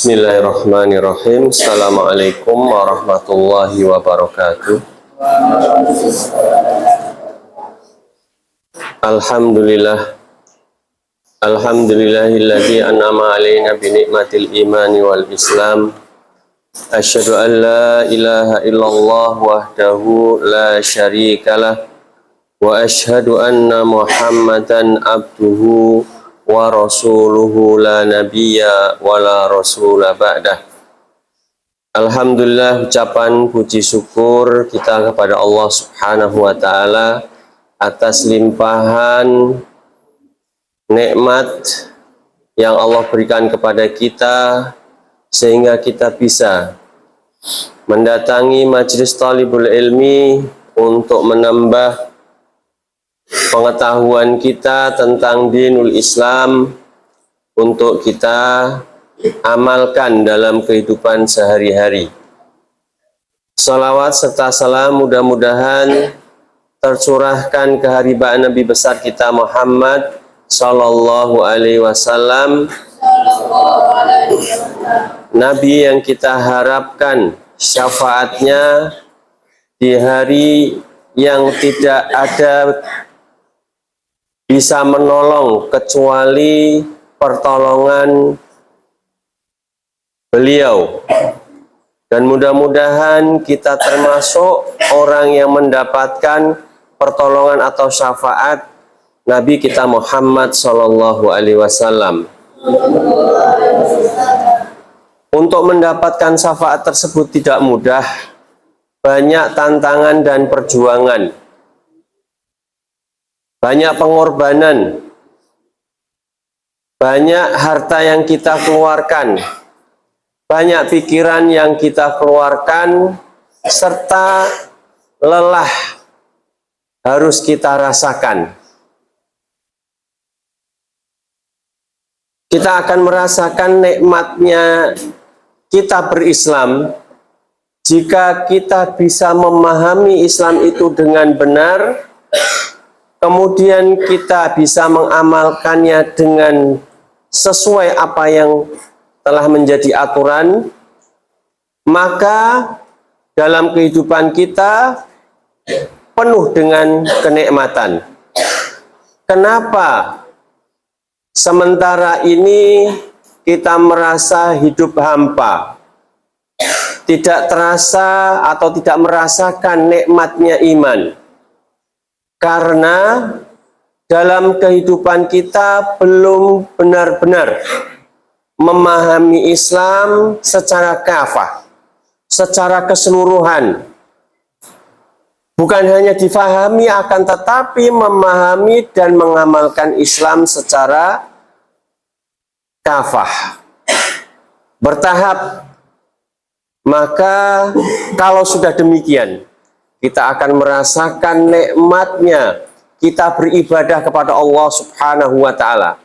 Bismillahirrahmanirrahim. Assalamualaikum warahmatullahi wabarakatuh. Alhamdulillahilladzi an'ama alaina bi ni'matil imani wal islam. Asyhadu an la ilaha illallah wahdahu la syarikalah wa asyhadu anna Muhammadan abduhu wa rasuluhu la nabiyya wa la rasula ba'dah. Alhamdulillah, ucapan puji syukur kita kepada Allah Subhanahu wa taala atas limpahan nikmat yang Allah berikan kepada kita sehingga kita bisa mendatangi majelis talibul ilmi untuk menambah pengetahuan kita tentang dinul Islam untuk kita amalkan dalam kehidupan sehari-hari. Salawat serta salam mudah-mudahan tercurahkan ke haribaan Nabi besar kita Muhammad Sallallahu Alaihi Wasallam, Nabi yang kita harapkan syafaatnya di hari yang tidak ada bisa menolong kecuali pertolongan beliau, dan mudah-mudahan kita termasuk orang yang mendapatkan pertolongan atau syafaat Nabi kita Muhammad Sallallahu Alaihi Wasallam. Untuk mendapatkan syafaat tersebut tidak mudah, banyak tantangan dan perjuangan, banyak pengorbanan, banyak harta yang kita keluarkan, banyak pikiran yang kita keluarkan, serta lelah harus kita rasakan. Kita akan merasakan nikmatnya kita berislam jika kita bisa memahami Islam itu dengan benar, kemudian kita bisa mengamalkannya dengan sesuai apa yang telah menjadi aturan, maka dalam kehidupan kita penuh dengan kenikmatan. Kenapa sementara ini kita merasa hidup hampa, tidak terasa atau tidak merasakan nikmatnya iman? Karena dalam kehidupan kita belum benar-benar memahami Islam secara kafah, secara keseluruhan. Bukan hanya difahami, akan tetapi memahami dan mengamalkan Islam secara kafah, bertahap. Maka kalau sudah demikian, kita akan merasakan nikmatnya kita beribadah kepada Allah Subhanahu wa taala.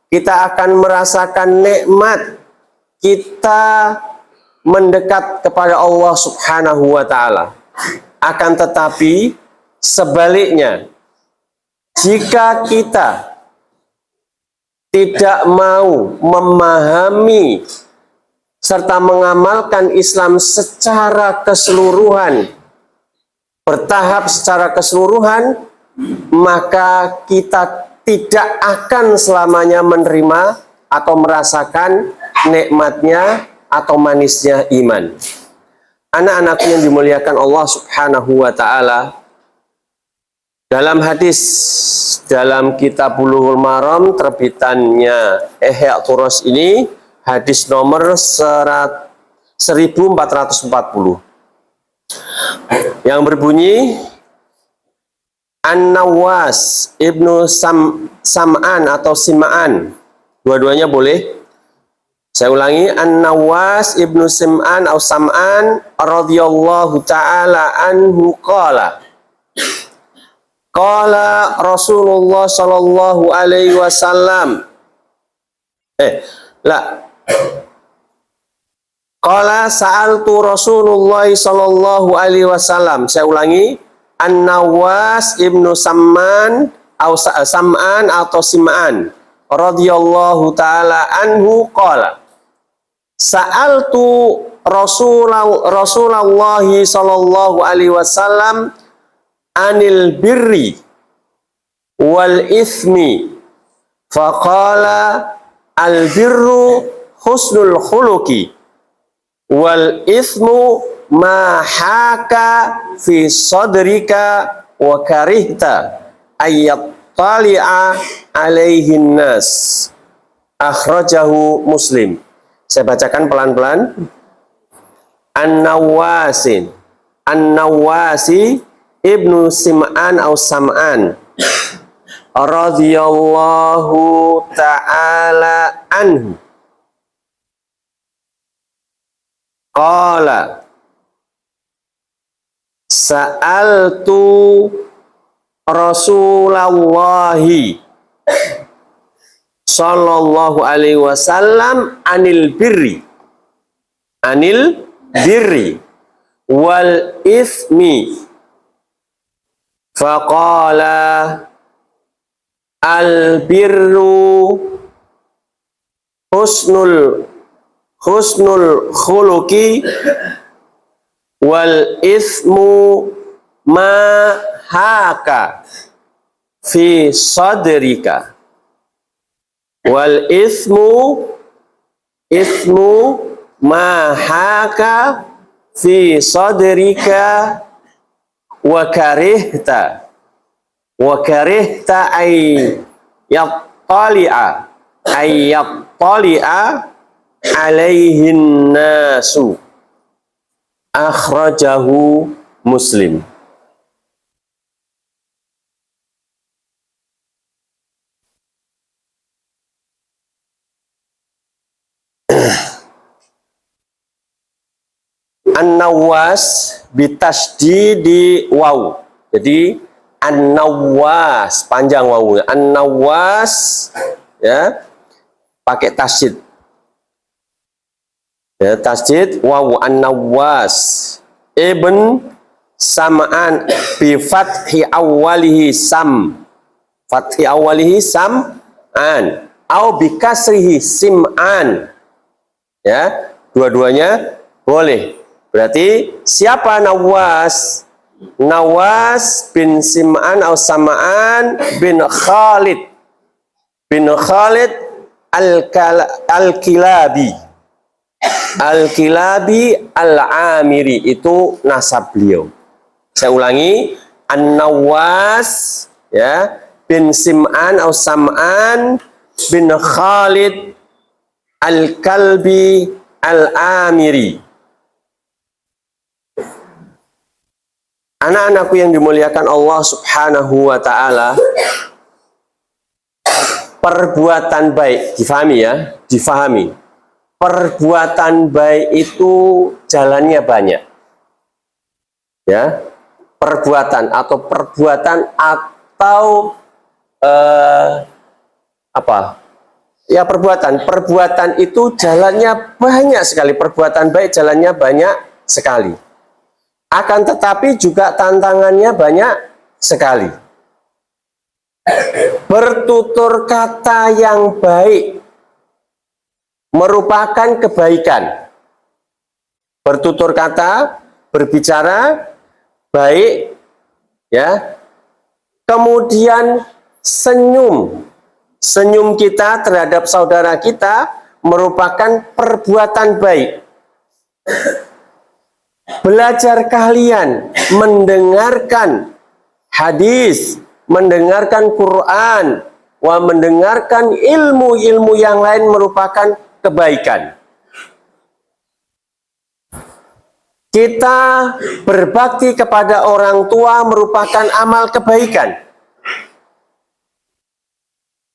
Kita akan merasakan nikmat kita mendekat kepada Allah Subhanahu wa taala. Akan tetapi sebaliknya, jika kita tidak mau memahami serta mengamalkan Islam secara keseluruhan, bertahap secara keseluruhan, maka kita tidak akan selamanya menerima atau merasakan nikmatnya atau manisnya iman. Anak-anakku yang dimuliakan Allah Subhanahu wa taala, dalam hadis dalam kitab Bulughul Maram terbitannya Ihya Turos ini, hadis nomor 1440, yang berbunyi, An-Nawas ibnu Sam'an atau Sim'an, dua-duanya boleh. Saya ulangi, An-Nawas ibnu Sim'an atau Sam'an radhiyallahu ta'ala anhu qala Rasulullah sallallahu alaihi wasallam qala sa'altu Rasulullah sallallahu alaihi wasallam. Saya ulangi, An-Nawas ibnu Sam'an atau Sim'an radhiyallahu ta'ala anhu qala, Sa'altu Rasulullah sallallahu alaihi wasallam anil birri wal ithmi faqala al birru husnul khuluqi wal ithmu ma haka fi sadrika wa karihta ayyat tali'a alaihin nas. Akhrajahu Muslim. Saya bacakan pelan-pelan. An-Nawasi ibnu Sim'an au Sam'an radhiyallahu ta'ala anhu qala sa'altu Rasulallahi sallallahu alaihi wasallam anil birri wal ithmi faqala al birru husnul khuluqi wal ithmu ma haka fi sadrika wal ithmu ma haka fi sadrika wa karihta ay yattali'a alaihin nasu. Akhrajahu Muslim. An-Nawwas bitasdidi waw. Jadi An-Nawwas panjang wawunya. An-Nawwas ya pakai tasdid. Ya, tasdid waw An-Nawwas ibn Sam'an bi fathi awwalihi sam'an au bi kasrihi sim'an. Ya, dua-duanya boleh. Berarti siapa Nawwas? Nawwas bin Sim'an atau Sam'an bin Khalid Al-Kilabi Al-Amiri, itu nasab beliau. Saya ulangi, An-Nawwas ya bin Sim'an atau Sam'an bin Khalid Al-Kalbi Al-Amiri. Anak-anakku yang dimuliakan Allah Subhanahu wa ta'ala, perbuatan baik, difahami. Perbuatan baik itu jalannya banyak. Ya, perbuatan atau perbuatan itu jalannya banyak sekali. Perbuatan baik jalannya banyak sekali. Akan tetapi juga tantangannya banyak sekali. Bertutur kata yang baik merupakan kebaikan. Bertutur kata, berbicara baik, ya. Kemudian senyum kita terhadap saudara kita merupakan perbuatan baik. Belajar kalian mendengarkan hadis, mendengarkan Quran, mendengarkan ilmu-ilmu yang lain merupakan kebaikan. Kita berbakti kepada orang tua merupakan amal kebaikan.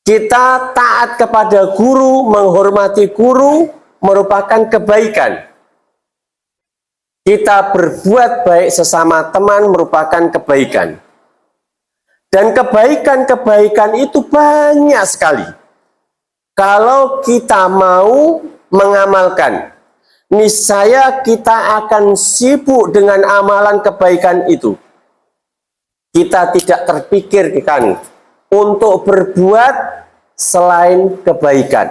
Kita taat kepada guru, menghormati guru merupakan kebaikan. Kita berbuat baik sesama teman merupakan kebaikan. Dan kebaikan-kebaikan itu banyak sekali. Kalau kita mau mengamalkan, niscaya kita akan sibuk dengan amalan kebaikan itu. Kita tidak terpikirkan untuk berbuat selain kebaikan.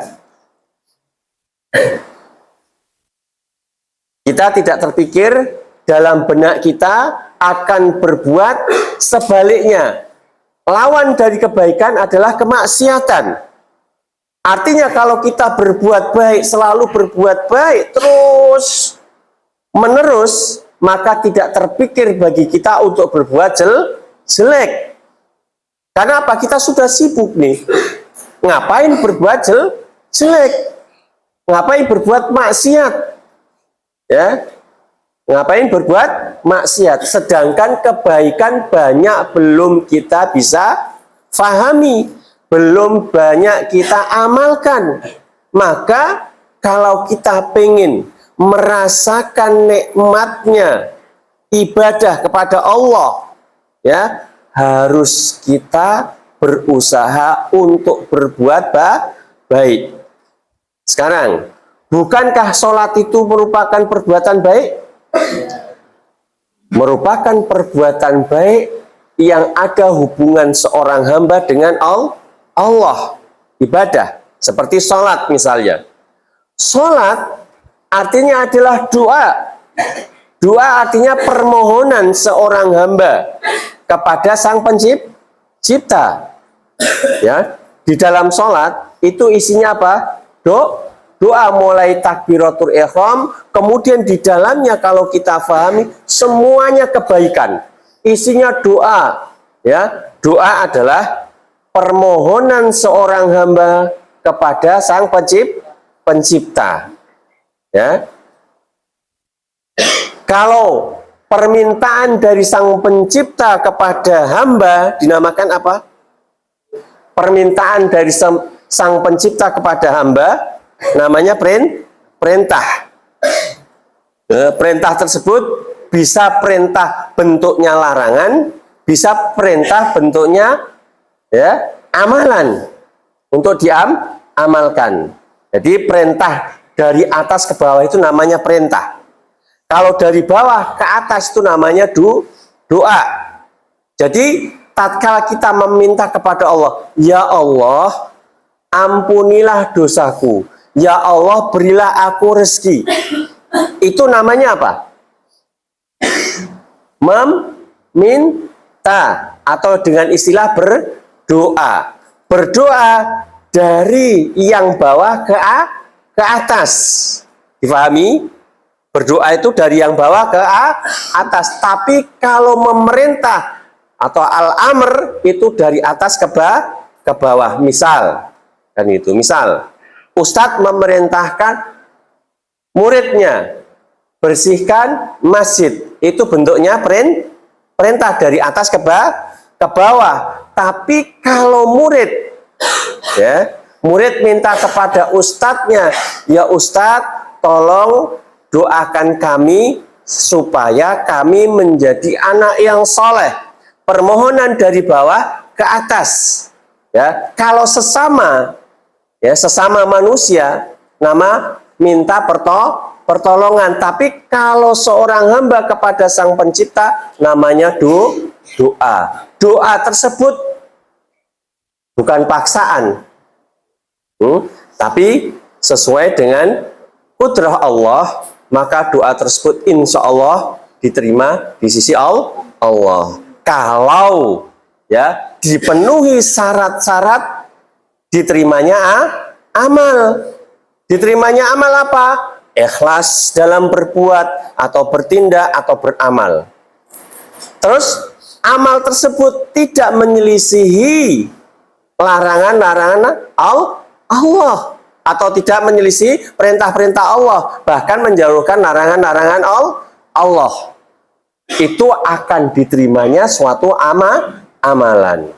Kita tidak terpikir dalam benak kita akan berbuat sebaliknya. Lawan dari kebaikan adalah kemaksiatan. Artinya kalau kita berbuat baik, selalu berbuat baik, terus menerus, maka tidak terpikir bagi kita untuk berbuat jelek. Karena apa? Kita sudah sibuk nih. Ngapain berbuat jelek? Ngapain berbuat maksiat? Ya, ngapain berbuat maksiat? Sedangkan kebaikan banyak belum kita bisa fahami, belum banyak kita amalkan. Maka kalau kita pengen merasakan nikmatnya ibadah kepada Allah, ya, harus kita berusaha untuk berbuat baik. Sekarang, bukankah sholat itu merupakan perbuatan baik? Merupakan perbuatan baik yang ada hubungan seorang hamba dengan Allah. Ibadah, seperti sholat misalnya. Sholat artinya adalah doa. Doa artinya permohonan seorang hamba kepada Sang Pencipta. Ya, di dalam sholat itu isinya apa? Doa mulai takbiratul ihram, kemudian di dalamnya kalau kita pahami semuanya kebaikan. Isinya doa. Ya, doa adalah permohonan seorang hamba kepada Sang Pencipta. Ya. Kalau permintaan dari Sang Pencipta kepada hamba dinamakan apa? Permintaan dari Sang Pencipta kepada hamba namanya perintah. Perintah tersebut bisa perintah bentuknya larangan, bisa perintah bentuknya, ya, amalan untuk diamalkan. Jadi perintah dari atas ke bawah itu namanya perintah. Kalau dari bawah ke atas itu namanya doa. Jadi tatkala kita meminta kepada Allah, ya Allah, ampunilah dosaku. Ya Allah, berilah aku rezeki. Itu namanya apa? Meminta, atau dengan istilah berdoa. Berdoa dari yang bawah ke atas. Difahami? Berdoa itu dari yang bawah ke atas. Tapi kalau memerintah atau al-amr itu dari atas ke bawah. Misal, kan itu. Misal, Ustadz memerintahkan muridnya bersihkan masjid. Itu bentuknya perintah dari atas ke bawah. Tapi kalau murid, ya, murid minta kepada ustadznya, ya Ustadz, tolong doakan kami supaya kami menjadi anak yang soleh. Permohonan dari bawah ke atas. Ya, kalau sesama, ya, sesama manusia, nama minta pertolongan. Tapi kalau seorang hamba kepada Sang Pencipta, namanya doa. Doa tersebut bukan paksaan, tapi sesuai dengan kudrah Allah, maka doa tersebut insya Allah diterima di sisi Allah. Kalau, ya, dipenuhi syarat-syarat diterimanya amal. Diterimanya amal apa? Ikhlas dalam berbuat atau bertindak atau beramal. Terus amal tersebut tidak menyelisihi larangan-larangan Allah, atau tidak menyelisih perintah-perintah Allah, bahkan menjauhkan larangan-larangan Allah. Itu akan diterimanya suatu amalan.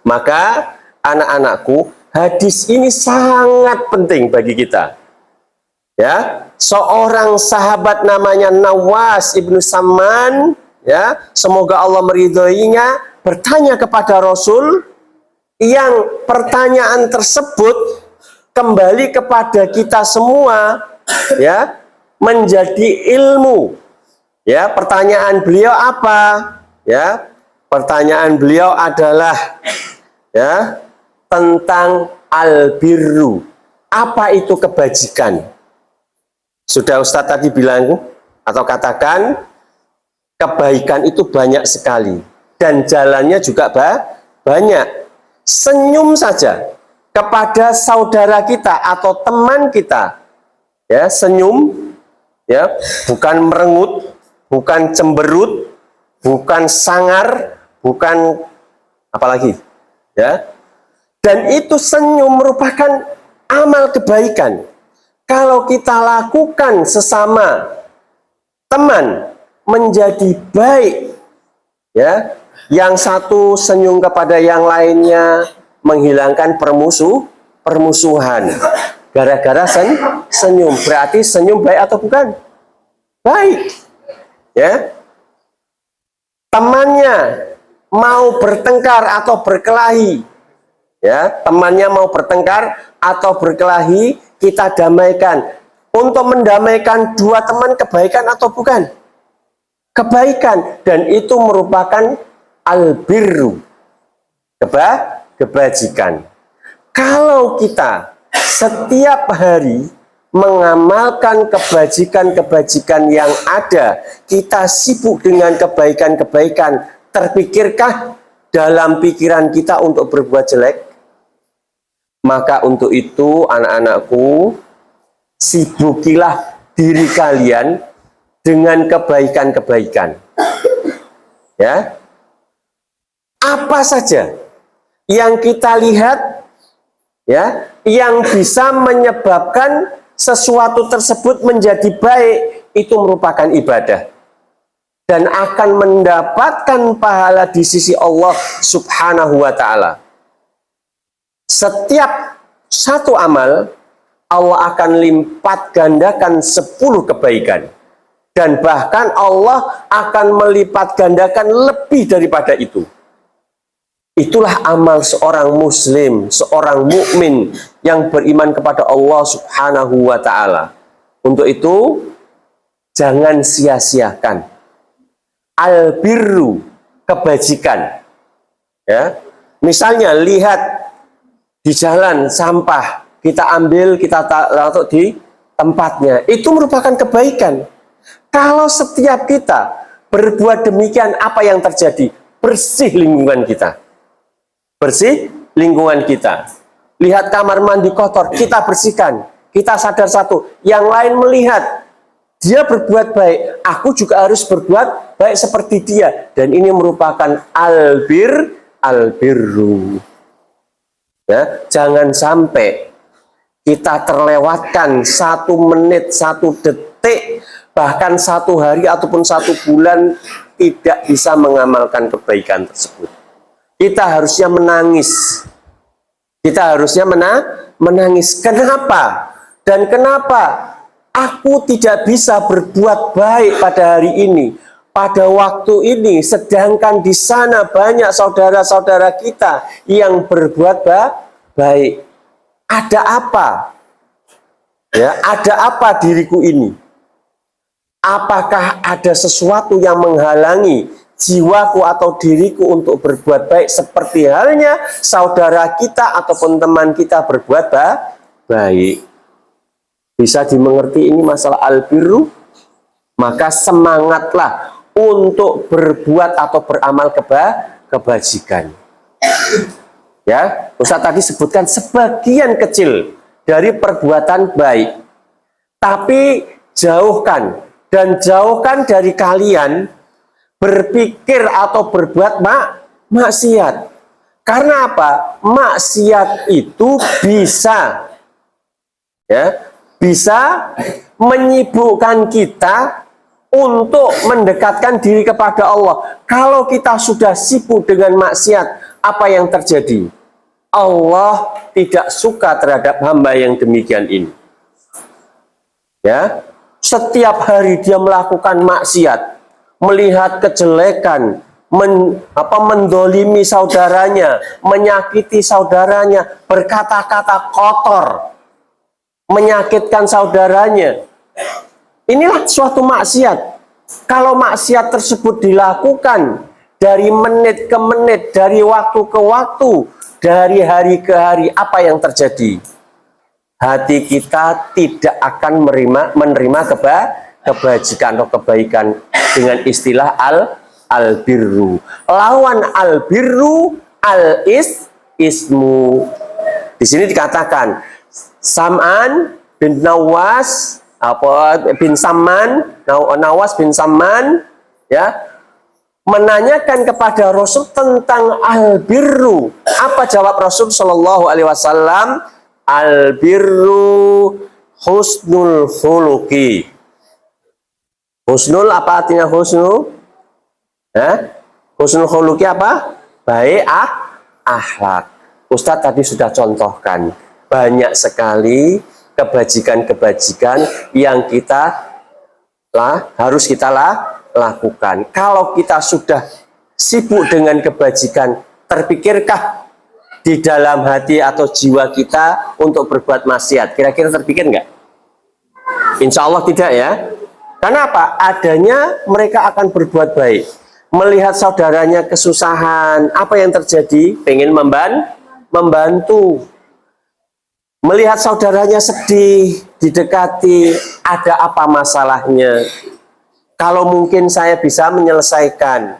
Maka anak-anakku, hadis ini sangat penting bagi kita. Ya, seorang sahabat namanya Nawas ibnu Samman, ya, semoga Allah meridhoinya, bertanya kepada Rasul, yang pertanyaan tersebut kembali kepada kita semua, ya, menjadi ilmu. Ya, pertanyaan beliau apa? Ya, pertanyaan beliau adalah, ya, tentang albirru. Apa itu kebajikan? Sudah Ustadz tadi bilang atau katakan, kebaikan itu banyak sekali dan jalannya juga banyak. Senyum saja kepada saudara kita atau teman kita, ya, senyum, ya, bukan merengut, bukan cemberut, bukan sangar, bukan apalagi, ya. Dan itu senyum merupakan amal kebaikan. Kalau kita lakukan sesama teman menjadi baik, ya, yang satu senyum kepada yang lainnya, menghilangkan permusuhan gara-gara senyum. Berarti senyum baik atau bukan? Baik, ya. Temannya mau bertengkar atau berkelahi, ya, temannya mau bertengkar atau berkelahi, kita damaikan. Untuk mendamaikan dua teman kebaikan atau bukan? Kebaikan, dan itu merupakan albirru, kebajikan. Kalau kita setiap hari mengamalkan kebajikan-kebajikan yang ada, kita sibuk dengan kebaikan-kebaikan, terpikirkah dalam pikiran kita untuk berbuat jelek? Maka untuk itu, anak-anakku, sibukilah diri kalian dengan kebaikan-kebaikan. Ya. Apa saja yang kita lihat, ya, yang bisa menyebabkan sesuatu tersebut menjadi baik, itu merupakan ibadah dan akan mendapatkan pahala di sisi Allah Subhanahu wa ta'ala. Setiap satu amal, Allah akan lipat gandakan 10 kebaikan. Dan bahkan Allah akan melipat gandakan lebih daripada itu. Itulah amal seorang muslim, seorang mukmin yang beriman kepada Allah Subhanahu wa ta'ala. Untuk itu, jangan sia-siakan albirru, kebajikan. Ya. Misalnya, lihat di jalan sampah, kita ambil, kita taruh di tempatnya. Itu merupakan kebaikan. Kalau setiap kita berbuat demikian, apa yang terjadi? Bersih lingkungan kita. Bersih lingkungan kita. Lihat kamar mandi kotor, kita bersihkan. Kita sadar satu, yang lain melihat dia berbuat baik, aku juga harus berbuat baik seperti dia. Dan ini merupakan albirru. Ya, jangan sampai kita terlewatkan 1 menit, 1 detik, bahkan 1 hari ataupun 1 bulan tidak bisa mengamalkan kebaikan tersebut. Kita harusnya menangis. Kita harusnya menangis. Kenapa? Dan kenapa aku tidak bisa berbuat baik pada hari ini, pada waktu ini, sedangkan di sana banyak saudara-saudara kita yang berbuat baik. Ada apa? Ya, ada apa diriku ini? Apakah ada sesuatu yang menghalangi jiwaku atau diriku untuk berbuat baik seperti halnya saudara kita ataupun teman kita berbuat baik? Bisa dimengerti ini masalah albirru? Maka semangatlah untuk berbuat atau beramal kebajikan. Ya, Ustaz tadi sebutkan sebagian kecil dari perbuatan baik. Tapi jauhkan dari kalian berpikir atau berbuat maksiat. Karena apa? Maksiat itu bisa, ya, bisa menyibukkan kita untuk mendekatkan diri kepada Allah. Kalau kita sudah sibuk dengan maksiat, apa yang terjadi? Allah tidak suka terhadap hamba yang demikian ini. Ya, setiap hari dia melakukan maksiat, melihat kejelekan, mendolimi saudaranya, menyakiti saudaranya, berkata-kata kotor, menyakitkan saudaranya. Inilah suatu maksiat. Kalau maksiat tersebut dilakukan dari menit ke menit, dari waktu ke waktu, dari hari ke hari, apa yang terjadi? hati kita tidak akan menerima kebajikan atau kebaikan dengan istilah al-birru. Lawan al-birru ismu. Di sini dikatakan Sam'an bin Nawas Nawas bin Samman ya menanyakan kepada Rasul tentang al-birru. Apa jawab Rasul Shallallahu alaihi wasallam? Al-birru husnul khuluqi. Husnul apa artinya husnul? Husnul khuluqi apa? Baik akhlak. Ustadz tadi sudah contohkan banyak sekali kebajikan-kebajikan yang harus kita lakukan. Kalau kita sudah sibuk dengan kebajikan, terpikirkah di dalam hati atau jiwa kita untuk berbuat maksiat? Kira-kira terpikir nggak? Insya Allah tidak ya. Karena apa? Adanya mereka akan berbuat baik. Melihat saudaranya kesusahan, apa yang terjadi? Pengen membantu. Melihat saudaranya sedih, didekati, ada apa masalahnya? Kalau mungkin saya bisa menyelesaikan,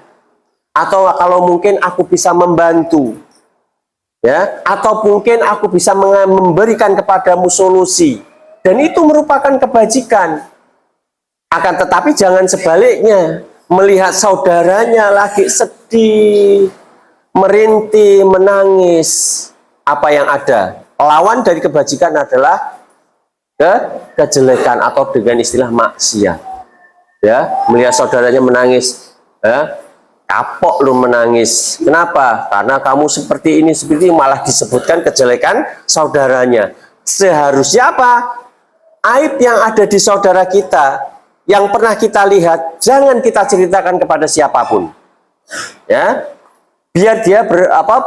atau kalau mungkin aku bisa membantu, ya, atau mungkin aku bisa memberikan kepadamu solusi, dan itu merupakan kebajikan. Akan tetapi jangan sebaliknya, melihat saudaranya lagi sedih, merintih, menangis, apa yang ada? Lawan dari kebajikan adalah kejelekan atau dengan istilah maksiat. Ya, melihat saudaranya menangis, ya, kapok lu menangis. Kenapa? Karena kamu seperti ini malah disebutkan kejelekan saudaranya. Seharusnya apa? Aib yang ada di saudara kita yang pernah kita lihat, jangan kita ceritakan kepada siapapun. Ya, biar dia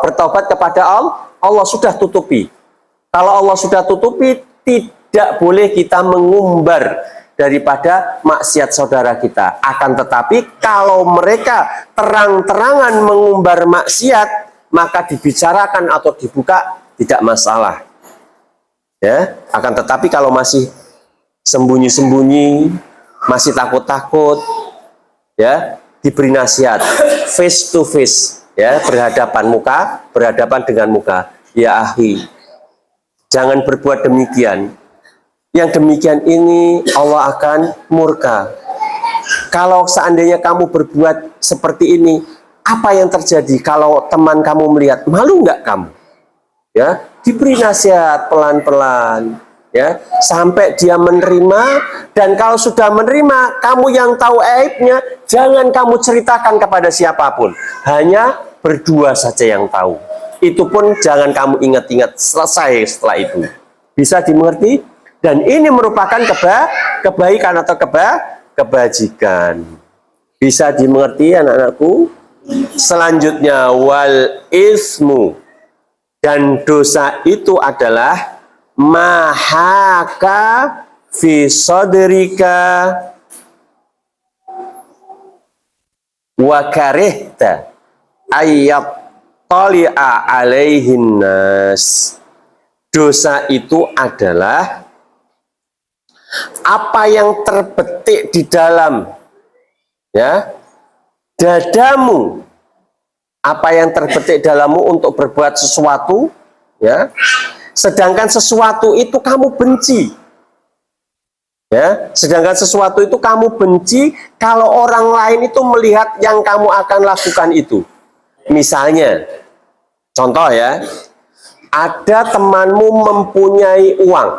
bertobat kepada Allah sudah tutupi. Kalau Allah sudah tutupi, tidak boleh kita mengumbar daripada maksiat saudara kita. Akan tetapi kalau mereka terang-terangan mengumbar maksiat, maka dibicarakan atau dibuka tidak masalah. Ya, akan tetapi kalau masih sembunyi-sembunyi, masih takut-takut, ya, diberi nasihat face to face, ya, berhadapan dengan muka. Ya akhi, jangan berbuat demikian. Yang demikian ini Allah akan murka. Kalau seandainya kamu berbuat seperti ini, apa yang terjadi kalau teman kamu melihat? Malu nggak kamu? Ya, diberi nasihat pelan-pelan, ya, sampai dia menerima. Dan kalau sudah menerima, kamu yang tahu aibnya, jangan kamu ceritakan kepada siapapun. Hanya berdua saja yang tahu. Itu pun jangan kamu ingat-ingat, selesai setelah itu. Bisa dimengerti? Dan ini merupakan kebaikan atau kebajikan. Bisa dimengerti anak-anakku? Selanjutnya, wal ismu. Dan dosa itu adalah mahaka fi sadrika wa karihta ayat tali'a alaihin nas. Dosa itu adalah apa yang terbetik di dalam, ya, dadamu, apa yang terbetik dalammu untuk berbuat sesuatu, ya, sedangkan sesuatu itu kamu benci, ya, sedangkan sesuatu itu kamu benci kalau orang lain itu melihat yang kamu akan lakukan itu. Misalnya, contoh ya, ada temanmu mempunyai uang.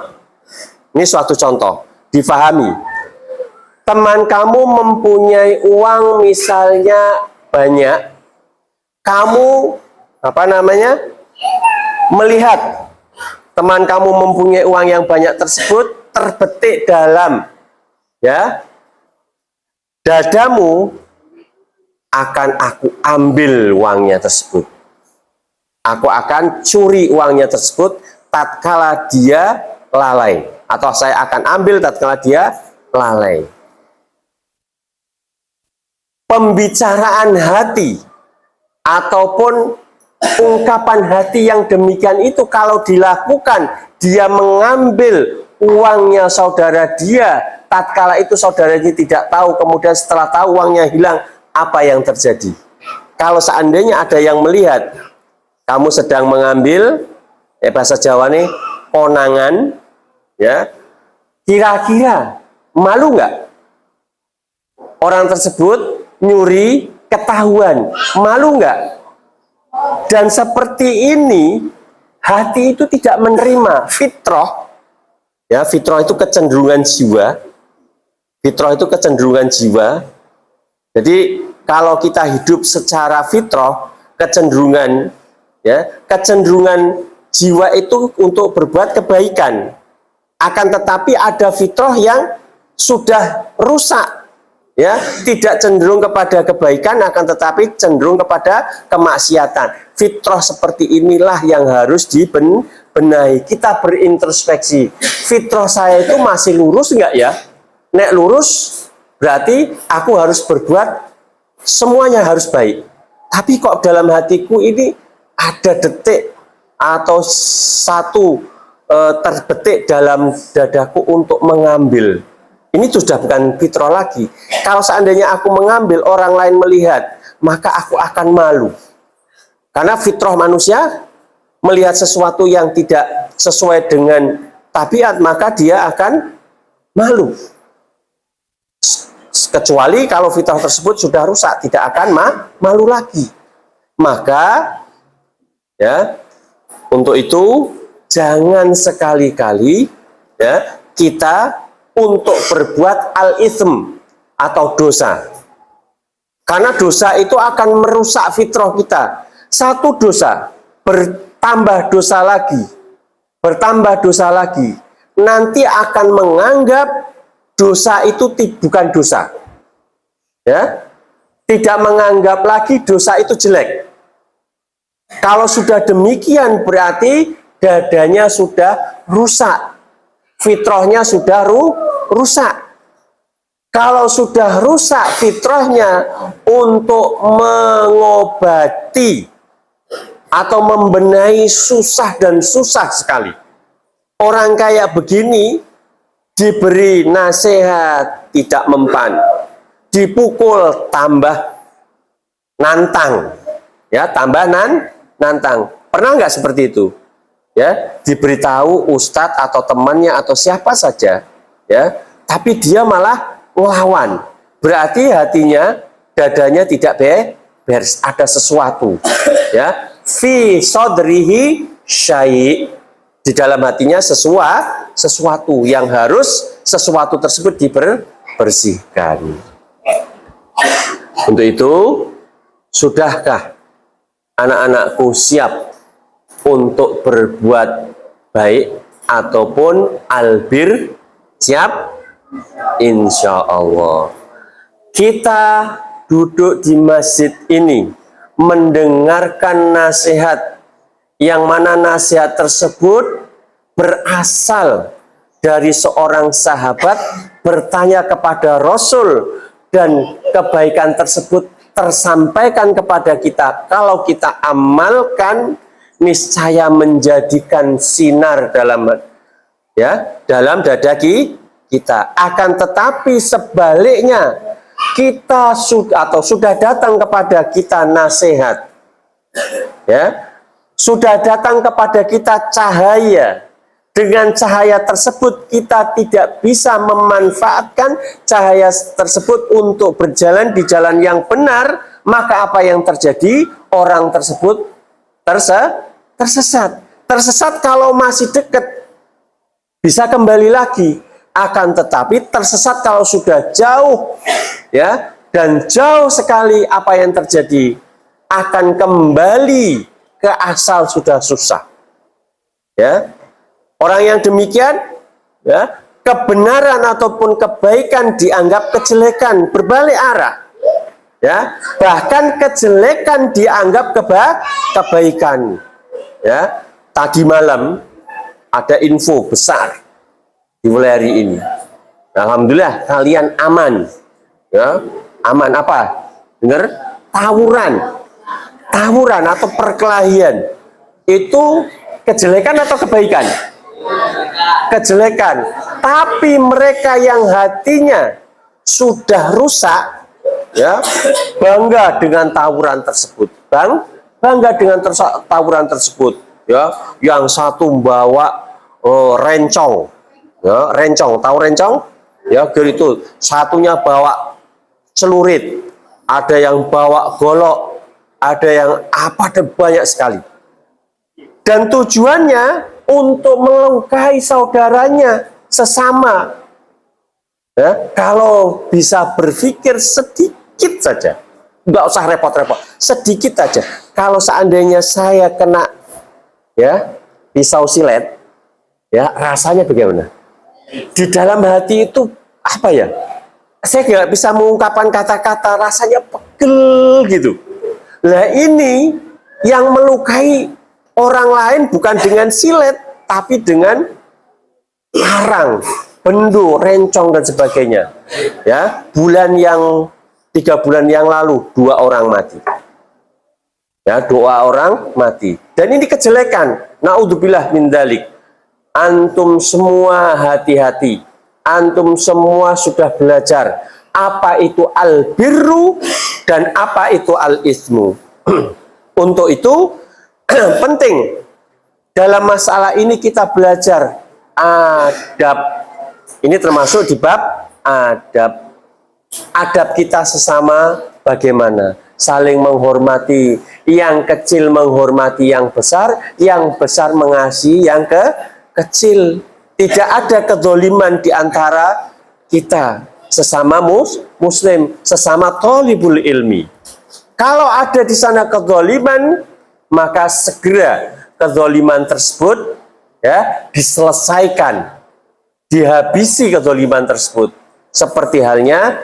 Ini suatu contoh, difahami. Teman kamu mempunyai uang misalnya banyak, kamu melihat teman kamu mempunyai uang yang banyak tersebut terbetik dalam, ya, dadamu, akan aku ambil uangnya tersebut. Aku akan curi uangnya tersebut tatkala dia lalai, atau saya akan ambil tatkala dia lalai. Pembicaraan hati ataupun ungkapan hati yang demikian itu kalau dilakukan, dia mengambil uangnya saudara dia, tatkala itu saudaranya tidak tahu, kemudian setelah tahu uangnya hilang, apa yang terjadi? Kalau seandainya ada yang melihat kamu sedang mengambil, bahasa Jawa nih, konangan, ya, kira-kira malu nggak? Orang tersebut nyuri, ketahuan, malu nggak? Dan seperti ini, hati itu tidak menerima fitrah. Ya, fitrah itu kecenderungan jiwa. Fitrah itu kecenderungan jiwa. Jadi kalau kita hidup secara fitrah, kecenderungan, ya, kecenderungan jiwa itu untuk berbuat kebaikan. Akan tetapi ada fitrah yang sudah rusak. Ya, tidak cenderung kepada kebaikan, akan tetapi cenderung kepada kemaksiatan. Fitrah seperti inilah yang harus dibenahi. Kita berintrospeksi. Fitrah saya itu masih lurus enggak ya? Nek lurus, berarti aku harus berbuat semuanya harus baik. Tapi kok dalam hatiku ini ada detik atau satu terbetik dalam dadaku untuk mengambil. Ini sudah bukan fitrah lagi. Kalau seandainya aku mengambil, orang lain melihat, maka aku akan malu. Karena fitrah manusia melihat sesuatu yang tidak sesuai dengan tabiat, maka dia akan malu. Kecuali kalau fitrah tersebut sudah rusak, tidak akan malu lagi. Maka, ya, untuk itu jangan sekali-kali, ya, kita untuk berbuat al-ithm atau dosa. Karena dosa itu akan merusak fitrah kita. Satu dosa, bertambah dosa lagi. Bertambah dosa lagi. Nanti akan menganggap dosa itu bukan dosa. Ya, tidak menganggap lagi dosa itu jelek. Kalau sudah demikian berarti dadanya sudah rusak. Fitrahnya sudah rusak. Kalau sudah rusak fitrahnya, untuk mengobati atau membenahi susah dan susah sekali. Orang kayak begini diberi nasihat tidak mempan, dipukul tambah nantang, ya, tambah nantang. Pernah nggak seperti itu? Ya, diberitahu ustadz atau temannya atau siapa saja, ya, tapi dia malah ngelawan. Berarti hatinya, dadanya tidak beres, ada sesuatu, ya, fi sodrihi syai', di dalam hatinya sesuatu yang harus sesuatu tersebut dibersihkan. Untuk itu, sudahkah anak-anakku siap untuk berbuat baik ataupun albir? Siap? Insya Allah. Kita duduk di masjid ini mendengarkan nasihat, yang mana nasihat tersebut berasal dari seorang sahabat bertanya kepada Rasul, dan kebaikan tersebut tersampaikan kepada kita. Kalau kita amalkan, niscaya menjadikan sinar dalam dada kita. Akan tetapi sebaliknya, kita sudah datang kepada kita nasihat, ya, sudah datang kepada kita cahaya. Dengan cahaya tersebut kita tidak bisa memanfaatkan cahaya tersebut untuk berjalan di jalan yang benar, maka apa yang terjadi? Orang tersebut tersesat. Kalau masih dekat bisa kembali lagi, akan tetapi tersesat kalau sudah jauh, ya, dan jauh sekali, apa yang terjadi? Akan kembali ke asal sudah susah. Ya, orang yang demikian, ya, kebenaran ataupun kebaikan dianggap kejelekan, berbalik arah. Ya, bahkan kejelekan dianggap kebaikan. Ya, tadi malam ada info besar di wilayah ini. Alhamdulillah kalian aman. Ya, aman apa? Dengar? tawuran atau perkelahian itu kejelekan atau kebaikan? Kejelekan. Tapi mereka yang hatinya sudah rusak, ya, bangga dengan tawuran tersebut. Bangga dengan tawuran tersebut, ya. Yang satu membawa rencong, ya, rencong, tahu rencong? Ya, gitu. Satunya bawa celurit, ada yang bawa golok, ada yang apa, ada banyak sekali. Dan tujuannya untuk melukai saudaranya sesama. Ya, kalau bisa berpikir sedikit saja, nggak usah repot-repot, sedikit saja. Kalau seandainya saya kena, ya, pisau silet, ya, rasanya bagaimana? Di dalam hati itu apa ya? Saya nggak bisa mengungkapkan kata-kata, rasanya pegel gitu. Nah, ini yang melukai orang lain bukan dengan silet, tapi dengan parang, bendu, rencong dan sebagainya. Ya, 3 bulan yang lalu 2 orang mati. Ya, 2 orang mati. Dan ini kejelekan. Naudzubillah min dzalik. Antum semua hati-hati. Antum semua sudah belajar apa itu al-birru dan apa itu al-ismu. Untuk itu penting dalam masalah ini kita belajar adab. Ini termasuk di bab adab. Adab kita sesama bagaimana? Saling menghormati, yang kecil menghormati yang besar mengasihi yang kecil. Tidak ada kedzaliman di antara kita sesama muslim, sesama thalibul ilmi. Kalau ada di sana kedzaliman, maka segera kedzaliman tersebut, ya, diselesaikan, dihabisi kedzaliman tersebut. Seperti halnya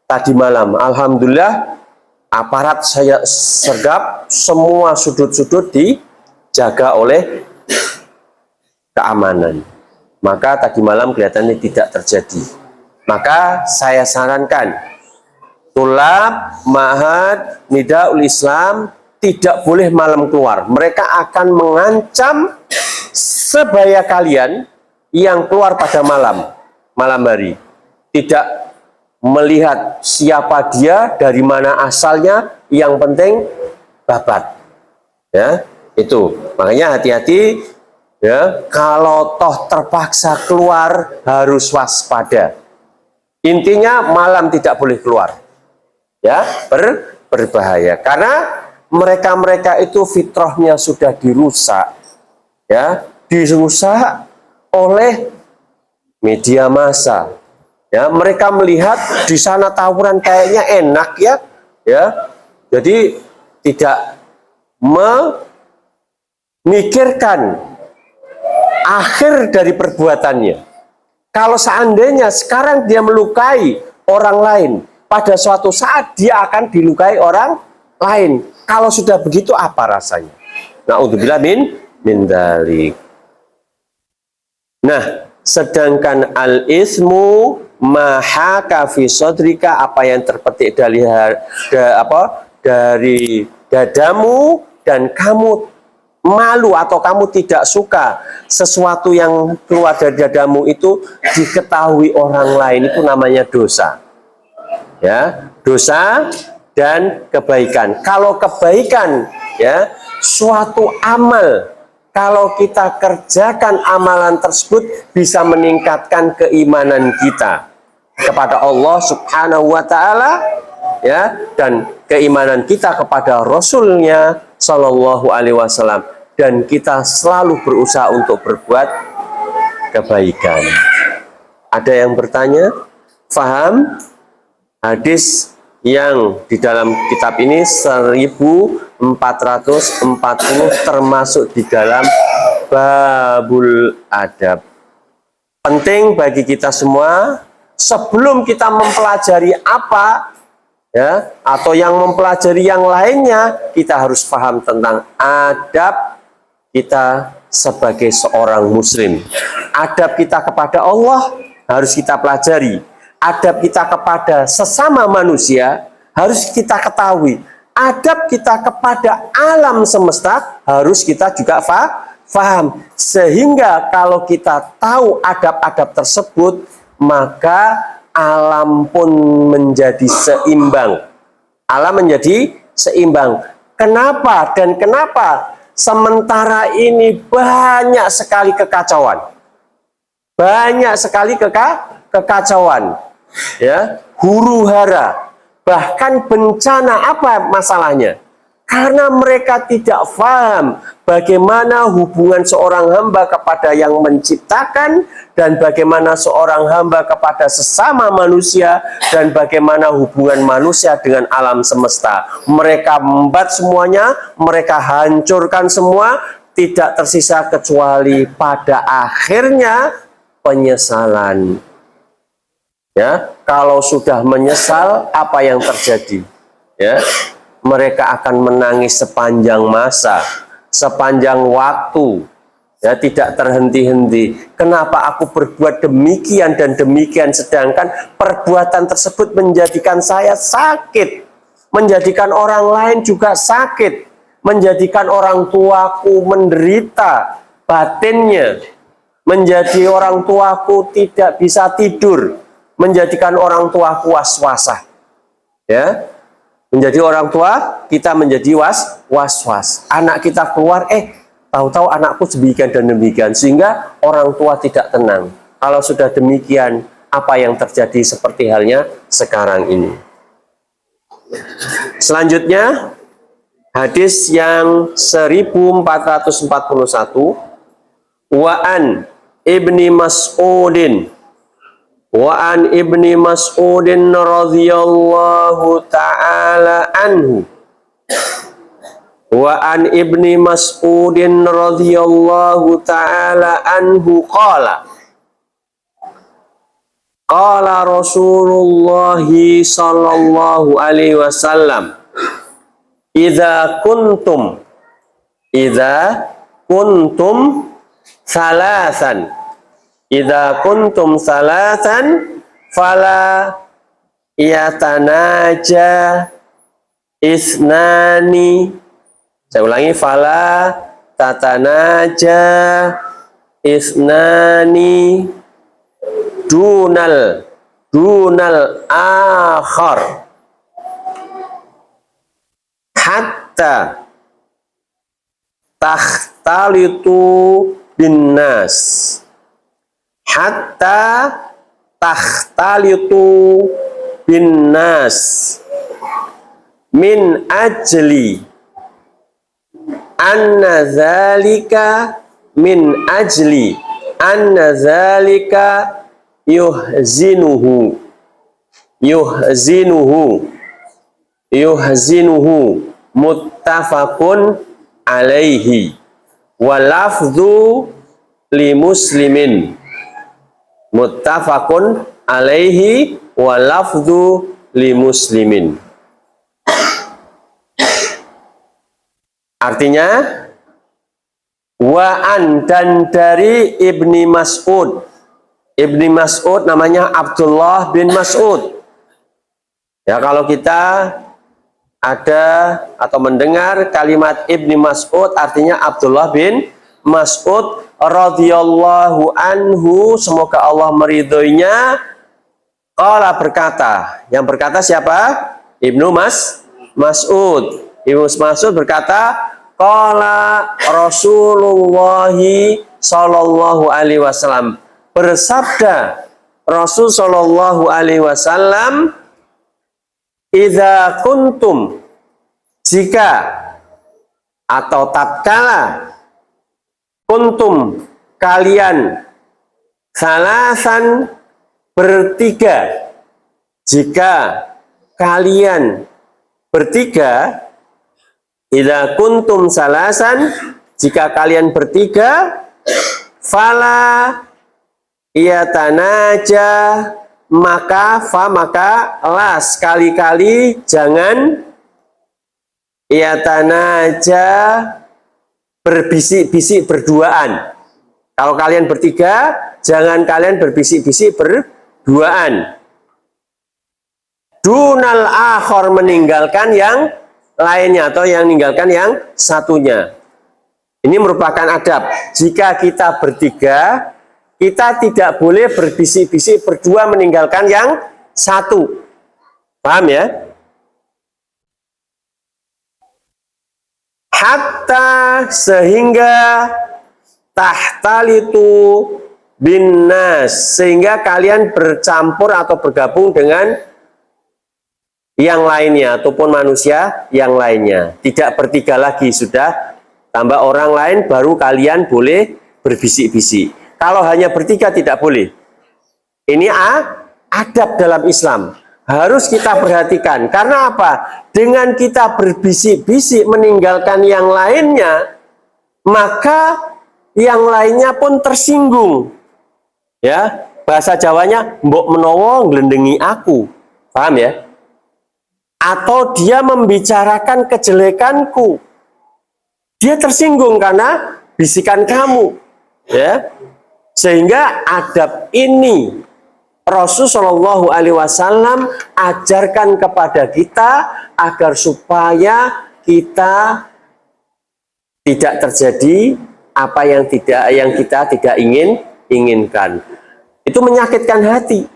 tadi malam, alhamdulillah aparat saya sergap, semua sudut-sudut dijaga oleh keamanan. Maka tadi malam kelihatannya tidak terjadi. Maka saya sarankan tulab ma'had Nidaul Islam tidak boleh malam keluar. Mereka akan mengancam sebaya kalian yang keluar pada malam hari. Tidak melihat siapa dia, dari mana asalnya, yang penting babat. Ya, itu. Makanya hati-hati, ya, kalau toh terpaksa keluar harus waspada. Intinya malam tidak boleh keluar. Ya, berbahaya karena mereka itu fitrahnya sudah dirusak. Ya, dirusak oleh media massa. Ya, mereka melihat di sana tawuran kayaknya enak, ya. Ya. Jadi tidak memikirkan akhir dari perbuatannya. Kalau seandainya sekarang dia melukai orang lain, pada suatu saat dia akan dilukai orang lain. Kalau sudah begitu apa rasanya? Naudzubillah min dzalik. Nah, sedangkan al-ismu mahaka fi sodrika, apa yang terpetik dari dadamu dan kamu malu atau kamu tidak suka sesuatu yang keluar dari dadamu itu diketahui orang lain, itu namanya dosa. Ya, dosa dan kebaikan. Kalau kebaikan, ya, suatu amal, kalau kita kerjakan amalan tersebut bisa meningkatkan keimanan kita kepada Allah Subhanahu wa taala, ya, dan keimanan kita kepada Rasulnya Shallallahu alaihi wasallam, dan kita selalu berusaha untuk berbuat kebaikan. Ada yang bertanya, faham hadis yang di dalam kitab ini 1440 termasuk di dalam babul adab. Penting bagi kita semua sebelum kita mempelajari apa, ya, atau yang mempelajari yang lainnya, kita harus paham tentang adab kita sebagai seorang muslim. Adab kita kepada Allah harus kita pelajari. Adab kita kepada sesama manusia harus kita ketahui. adab kita kepada alam semesta harus kita juga faham. Sehingga kalau kita tahu adab-adab tersebut, maka alam pun menjadi seimbang. Alam menjadi seimbang. Kenapa? Dan kenapa sementara ini banyak sekali kekacauan? Banyak sekali kekacauan. Ya, huru-hara. Bahkan bencana. Apa masalahnya? Karena mereka tidak paham bagaimana hubungan seorang hamba kepada yang menciptakan, dan bagaimana seorang hamba kepada sesama manusia, dan bagaimana hubungan manusia dengan alam semesta. Mereka membuat semuanya, mereka hancurkan semua, tidak tersisa kecuali pada akhirnya penyesalan. Ya, kalau sudah menyesal, apa yang terjadi? Ya, mereka akan menangis sepanjang masa, sepanjang waktu, ya, tidak terhenti-henti. Kenapa aku berbuat demikian dan demikian, sedangkan perbuatan tersebut menjadikan saya sakit, menjadikan orang lain juga sakit, menjadikan orang tuaku menderita batinnya, menjadi orang tuaku tidak bisa tidur, menjadikan orang tuaku was-wasah. Ya, menjadi orang tua kita menjadi was-was. Anak kita keluar, tahu-tahu anakku demikian dan demikian, sehingga orang tua tidak tenang. Kalau sudah demikian, apa yang terjadi seperti halnya sekarang ini? Selanjutnya, hadis yang 1441, Wa'an Ibni Mas'udin radhiyallahu ta'ala anhu. Wa'an Ibni Mas'udin radhiyallahu ta'ala anhu qala Rasulullah sallallahu alaihi wasallam, idza kuntum salasan fala yatanaja isnani. Saya ulangi, fala tatanaja isnani dunal akhar hatta takhtalitu bin nas, hatta takhtalitu bin nas min ajli anna zalika yuhzinuhu muttafaqun alaihi wa lafdhu li muslimin. Muttafaqun alaihi wa lafdhu li muslimin. Artinya, wa'an, dan dari Ibni Mas'ud. Ibni Mas'ud namanya Abdullah bin Mas'ud. Ya, kalau kita ada atau mendengar kalimat Ibni Mas'ud, artinya Abdullah bin Mas'ud radhiyallahu anhu, semoga Allah meridhoinya. Qala, berkata. Yang berkata siapa? Ibnu Mas'ud. Ibnu Mas'ud berkata, qala Rasulullah sallallahu alaihi wasallam, bersabda Rasul sallallahu alaihi wasallam, idza kuntum, jika atau tatkala, kuntum, kalian, salasan, bertiga, jika kalian bertiga, idza kuntum salasan, jika kalian bertiga, fala yatanaja, maka la, sekali-kali jangan, yatanaja, berbisik-bisik berduaan. Kalau kalian bertiga, jangan kalian berbisik-bisik berduaan. Dunal akhor, meninggalkan yang lainnya atau yang meninggalkan yang satunya. Ini merupakan adab. Jika kita bertiga, kita tidak boleh berbisik-bisik berdua meninggalkan yang satu. Paham ya? Hatta sehingga tahtalitu binnas, sehingga kalian bercampur atau bergabung dengan yang lainnya ataupun manusia yang lainnya. Tidak bertiga lagi, sudah tambah orang lain baru kalian boleh berbisik-bisik. Kalau hanya bertiga tidak boleh. Ini adab dalam Islam. Harus kita perhatikan. Karena apa? Dengan kita berbisik-bisik meninggalkan yang lainnya, maka yang lainnya pun tersinggung. Ya, bahasa Jawanya mbok menowo nglendengi aku. Paham ya? Atau dia membicarakan kejelekanku. Dia tersinggung karena bisikan kamu. Ya. Sehingga adab ini Rasulullah SAW ajarkan kepada kita agar supaya kita tidak terjadi apa yang kita tidak inginkan. Itu menyakitkan hati.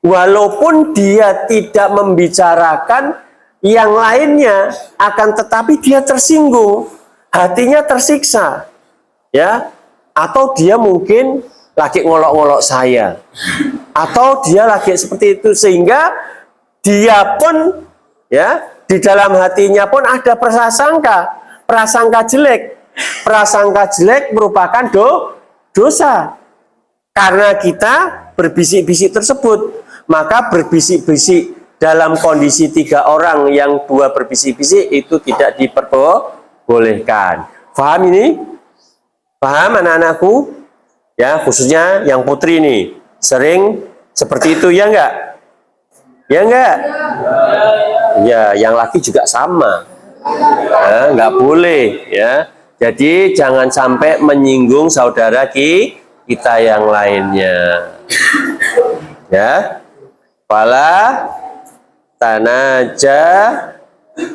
Walaupun dia tidak membicarakan yang lainnya, akan tetapi dia tersinggung, hatinya tersiksa, ya. Atau dia mungkin lagi ngolok-ngolok saya, atau dia lagi seperti itu, sehingga dia pun, ya, di dalam hatinya pun ada prasangka jelek. Prasangka jelek merupakan dosa. Karena kita berbisik-bisik tersebut, maka berbisik-bisik dalam kondisi 3 orang yang 2 berbisik-bisik itu tidak diperbolehkan. Paham ini? Paham anak-anakku? Ya, khususnya yang putri ini sering seperti itu, ya enggak? Ya enggak? Ya, yang laki juga sama. Ya, enggak boleh, ya. Jadi jangan sampai menyinggung saudara kita yang lainnya. Ya. Fala tanaja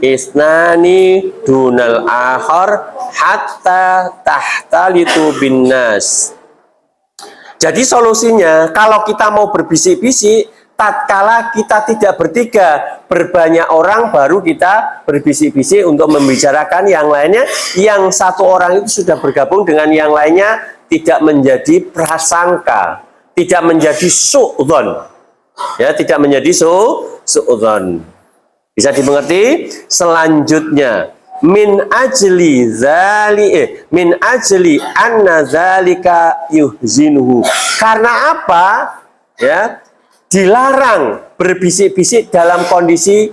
isnani dunal akhar hatta tahtalitu binnas. Jadi solusinya, kalau kita mau berbisik-bisik, tatkala kita tidak bertiga, berbanyak orang baru kita berbisik-bisik untuk membicarakan yang lainnya. Yang satu orang itu sudah bergabung dengan yang lainnya, tidak menjadi prasangka, tidak menjadi su'dzon. Ya, tidak menjadi su'dzon. Bisa dimengerti? Selanjutnya, min ajli anna zalika yuhzinuhu. Karena apa? Ya, dilarang berbisik-bisik dalam kondisi,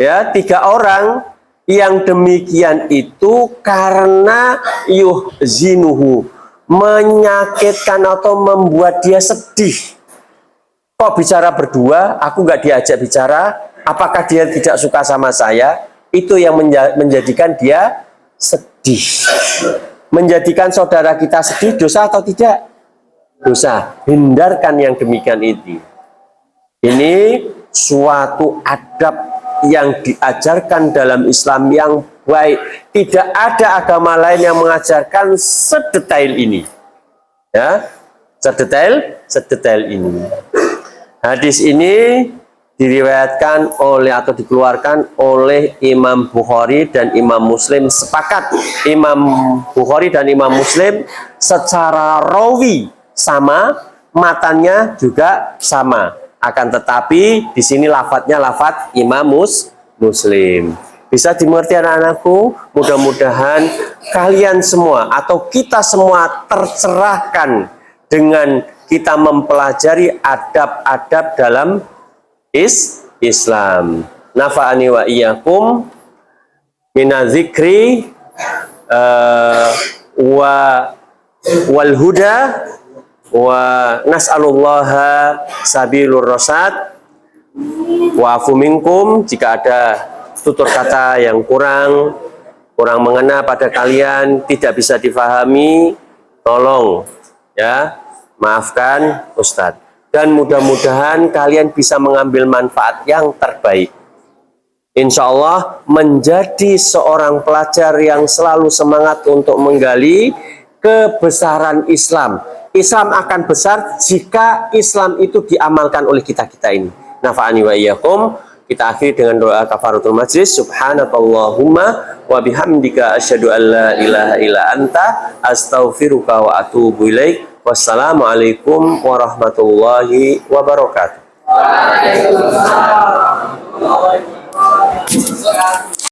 ya, 3 orang yang demikian itu karena yuhzinuhu, menyakitkan atau membuat dia sedih. Kok bicara berdua, aku nggak diajak bicara, apakah dia tidak suka sama saya? Itu yang menjadikan dia sedih. Menjadikan saudara kita sedih, dosa atau tidak? Dosa. Hindarkan yang demikian itu. Ini suatu adab yang diajarkan dalam Islam yang baik. Tidak ada agama lain yang mengajarkan sedetail ini. Ya, sedetail ini. Hadis ini diriwayatkan oleh atau dikeluarkan oleh Imam Bukhari dan Imam Muslim. Sepakat Imam Bukhari dan Imam Muslim secara rawi sama, matanya juga sama. Akan tetapi di sini lafadznya lafadz Imam Muslim. Bisa dimengerti anak-anakku? Mudah-mudahan kalian semua atau kita semua tercerahkan dengan kita mempelajari adab-adab dalam Islam. Nafa'ani wa iyyakum minadzikri wal huda wa nas'alullaha sabilur rasyad wa afu minkum. Jika ada tutur kata yang kurang mengena pada kalian, tidak bisa difahami, tolong, ya, maafkan Ustadz. Dan mudah-mudahan kalian bisa mengambil manfaat yang terbaik. insya Allah menjadi seorang pelajar yang selalu semangat untuk menggali kebesaran Islam. Islam akan besar jika Islam itu diamalkan oleh kita-kita ini. Nafa'ani wa iyyakum. Kita akhiri dengan doa kafaratul majlis. Subhanakallahumma wa bihamdika asyhadu an la ilaha illa anta astaghfiruka wa atubu ilaik. Wassalamualaikum warahmatullahi wabarakatuh. Waalaikumsalam.